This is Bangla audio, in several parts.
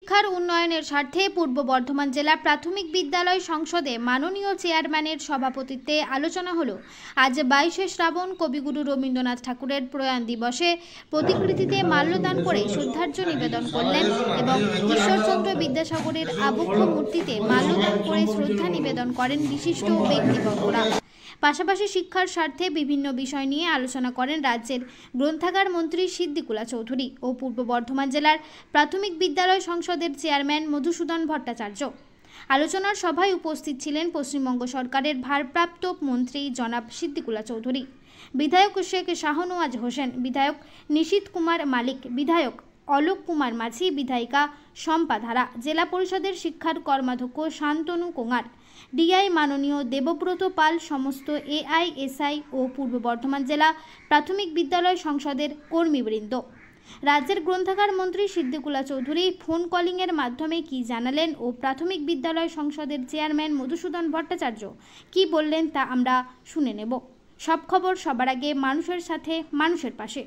শিক্ষার উন্নয়নের স্বার্থে পূর্ব বর্ধমান জেলা প্রাথমিক বিদ্যালয় সংসদে মাননীয় চেয়ারম্যানের সভাপতিত্বে আলোচনা হলো। আজ 22শে শ্রাবণ কবিগুরু রবীন্দ্রনাথ ঠাকুরের প্রয়াণ দিবসে প্রতিকৃতিতে মাল্যদান করে শ্রদ্ধার্ঘ্য নিবেদন করলেন এবং ঈশ্বরচন্দ্র বিদ্যাসাগরের আবক্ষ মূর্তিতে মাল্যদান করে শ্রদ্ধা নিবেদন করেন বিশিষ্ট ব্যক্তিবর্গরা। পাশাপাশি শিক্ষার স্বার্থে বিভিন্ন বিষয় নিয়ে আলোচনা করেন রাজ্যের গ্রন্থাগার মন্ত্রী সিদ্দিকুল্লাহ চৌধুরী ও পূর্ব বর্ধমান জেলার প্রাথমিক বিদ্যালয় সংসদের চেয়ারম্যান মধুসূদন ভট্টাচার্য। আলোচনার সভায় উপস্থিত ছিলেন পশ্চিমবঙ্গ সরকারের ভারপ্রাপ্ত মন্ত্রী জনাব সিদ্দিকুল্লাহ চৌধুরী, বিধায়ক শেখ শাহনওয়াজ হোসেন, বিধায়ক নিশীথ কুমার মালিক, বিধায়ক অলোক কুমার মাঝি, বিধায়িকা শম্পা ধারা, জেলা পরিষদের শিক্ষার কর্মাধ্যক্ষ শান্তনু কোঙার, ডিআই মাননীয় দেবব্রত পাল, সমস্ত এআইএসআই ও পূর্ব বর্ধমান জেলা প্রাথমিক বিদ্যালয় সংসদের কর্মীবৃন্দ। রাজ্যের গ্রন্থাগার মন্ত্রী সিদ্দিকুল্লাহ চৌধুরী ফোন কলিংয়ের মাধ্যমে কি জানালেন ও প্রাথমিক বিদ্যালয় সংসদের চেয়ারম্যান মধুসূদন ভট্টাচার্য কি বললেন তা আমরা শুনে নেব। সব খবর সবার আগে, মানুষের সাথে মানুষের পাশে।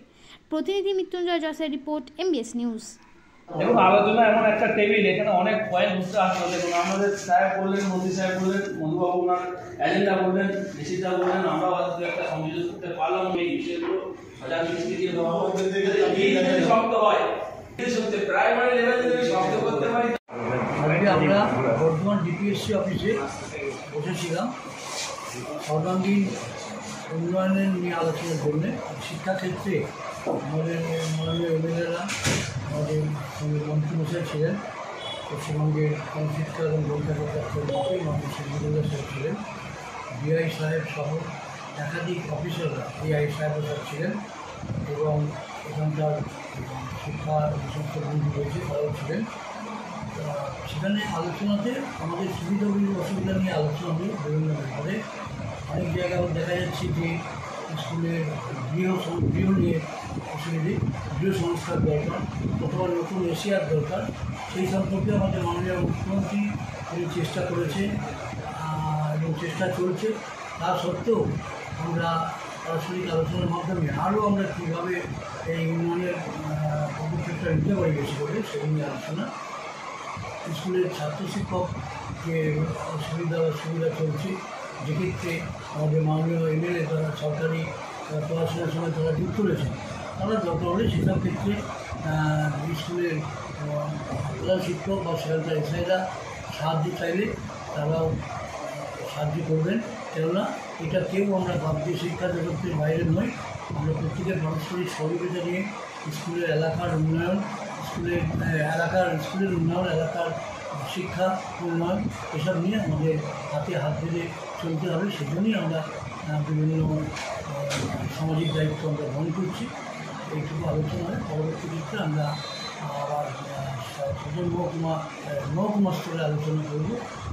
প্রতিনিধি মৃত্যুঞ্জয় জসের রিপোর্ট, MBS নিউজ। দেখুন, আলোচনা এমন একটা টেবিল, এখানে অনেক পয়েন্ট উঠতে আসলো। দেখুন, আমাদের সাহেব বললেন, মন্ত্রী সাহেব বললেন, মধুবাবু ওনার এজেন্ডা বললেন, নিশীথদা বললেন, আমরা হয়তো একটা সংযোজন করতে পারলাম। এই বিষয়গুলো হাজার মিষ্টি দিয়ে দেওয়া শব্দ হয়, সত্যি প্রাইমারি লেভেলে যদি শব্দ করতে পারি। আমরা বর্ধমান ডিপিএসসি অফিসে বসেছিলাম সর্বাঙ্গীন উন্নয়নের নিয়ে আলোচনার জন্য। শিক্ষাক্ষেত্রে আমাদের মাননীয় এমএলএরা, আমাদের মন্ত্রীমশাই ছিলেন, পশ্চিমবঙ্গের গণশিক্ষা এবং গ্রন্থাগার দপ্তরের মন্ত্রী মাননীয় সিদ্দিকুল্লাহ সাহেব ছিলেন, ডিআই সাহেব সহ একাধিক অফিসাররা ডিআই সাহেবরা ছিলেন এবং এখানকার শিক্ষা সমস্ত বন্ধু রয়েছে তারাও ছিলেন। সেখানে আলোচনাতে আমাদের সুবিধাগুলি অসুবিধা নিয়ে আলোচনা হলো বিভিন্ন ব্যাপারে। অনেক জায়গায় দেখা যাচ্ছে যে স্কুলের গৃহ নিয়ে অসুবিধে, গৃহ সংস্কার দরকার, অথবা নতুন এশিয়ার দরকার। সেই সম্পর্কে আমাদের মাননীয় মুখ্যমন্ত্রী তিনি চেষ্টা করেছেন এবং চেষ্টা চলছে। তা সত্ত্বেও আমরা পারস্পরিক আলোচনার মাধ্যমে আরও আমরা কীভাবে এই উন্নয়নের পদক্ষেপটা নিতে পারি বেশি করে সেই নিয়ে আলোচনা। স্কুলের ছাত্র শিক্ষক যে সুবিধা চলছে, যেক্ষেত্রে আমাদের মাননীয় এমএলএ তারা সরকারি পড়াশোনার সময় তারা যুক্ত রয়েছেন, তারা দরকার হলে সেসব ক্ষেত্রে স্কুলের প্রধান শিক্ষক বা সেখানকার এসআইরা সাহায্য চাইলে তারাও সাহায্য করবেন। কেননা এটা কেউ আমরা ভাবছি শিক্ষা জগতের বাইরে নয়, আমরা প্রত্যেকের পারস্পরিক সহযোগিতা নিয়ে স্কুলের এলাকার উন্নয়ন, স্কুলের উন্নয়ন, এলাকার শিক্ষা উন্নয়ন এসব নিয়ে আমাদের হাতে হাত ধরে চলতে হবে। সেজন্যই আমরা বিভিন্ন সামাজিক দায়িত্ব আমরা গ্রহণ করছি। এইটুকু আলোচনা হয়। পরবর্তী ক্ষেত্রে আমরা আবার সদর মহকুমা স্তরে আলোচনা করব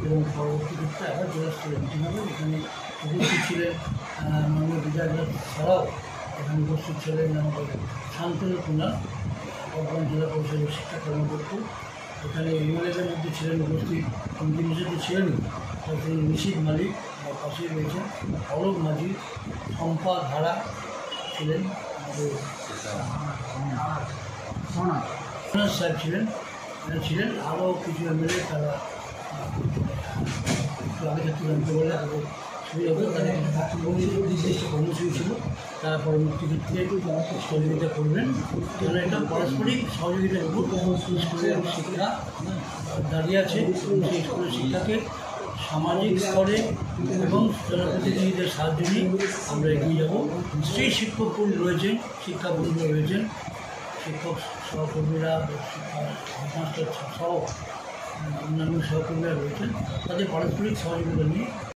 এবং পরবর্তী ক্ষেত্রে আবার জেলা স্তরে মিটিং হবে। এখানে উপস্থিত ছিলেন মাননীয় বিধায়ক ছাড়াও এখানে উপস্থিত ছিলেন আমাদের শান্তনু কোঙার, বর্ধমান জেলা পরিষদের শিক্ষা কর্মকর্তা। এখানে এমএলএদের মধ্যে ছিলেন উপস্থিত, মন্ত্রী হিসেবে ছিলেনই নিশীথ মালিক, পাশে রয়েছেন অলোক মাঝি, শম্পা ধারা ছিলেন, আমাদের সাহেব ছিলেন আরও কিছু এমএলএ। তারা একটু আগে থেকে জানতে বলে আরও সুবিধা হবে। তাদের নির্দিষ্ট কর্মসূচি ছিল, তারা পরবর্তী ক্ষেত্রে সহযোগিতা করবেন। কেন এটা পারস্পরিক সহযোগিতার উপর স্কুলের শিক্ষা দাঁড়িয়ে আছে। সেই স্কুলের শিক্ষাকে সামাজিক স্তরে এবং জনপ্রতিনিধিদের সাহায্য নিয়ে আমরা এগিয়ে যাব। সেই শিক্ষকগণ রয়েছেন, শিক্ষাবন্ধু রয়েছেন, শিক্ষক সহকর্মীরা, হেডমাস্টার সহ অন্যান্য সহকর্মীরা রয়েছেন, তাদের পারস্পরিক সহযোগিতা নিয়ে